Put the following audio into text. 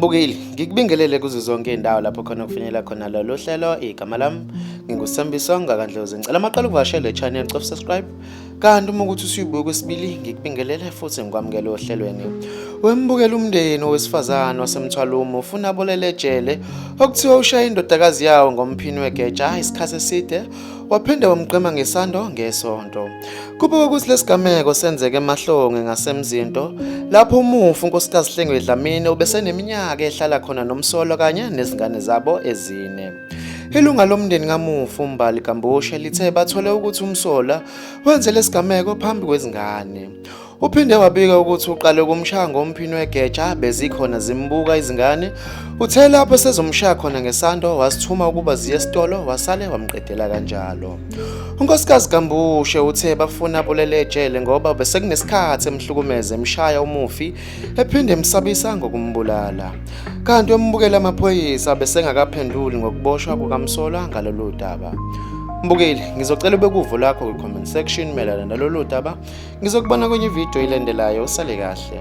Mbukeli, ngikubingelele kuzo zonke indawo lapho khona kufinyelela khona lolu hlelo. Igama lami ngingusambisa ngakandlozi. Ngicela amaqala ukuvakashela le-channel, cofa subscribe. Kanti uma ukuthi usuyibuka kwesibili, ngikubingelele futhi ngikwamukele ohlelweni. Wembukela umndeni owesifazane wasemthwalumo ufuna abolele ejele okuthiwa ushaya indodakazi yawo ngomphini wegeja isikhathi eside, waphinde wamgqema nesando ngesonto. Kubuka ukuthi lesigameko senzeke emahlonge ngasemzinto lapho umufu unkosikazi Hlengwe Dlamini ubeseneminyaka ehlala khona nomsolo kanye nezingane zabo ezine. Ilunga lomndeni kamufu umbali Kambushe lithe bathole ukuthi umsola wenze lesigameko phambi kwezingane. Uphinde wabika ukuthi uqale kumshaya ngomphini wegeja bezikhona zimbuka izingane. Uthe lapho sezomshaya khona ngesando wasithuma ukuba ziye esitolo, wasale wamqedela kanjalo. Unkosikazi Kambushe uthe bafuna abolele ejele ngoba besekunesikhathi emhlukumeze emshaya umufi ephinde emsabisa ngokumbulala. Kanti umbukela amaphoyisa besengakaphenduli ngokuboshwa kukamsola ngalolu daba. Mbukeli, ngizocela ube kuvo lakho ku-comment section melana nalolu daba. Ngizokubona kwenye video ilandelayo, usale kahle.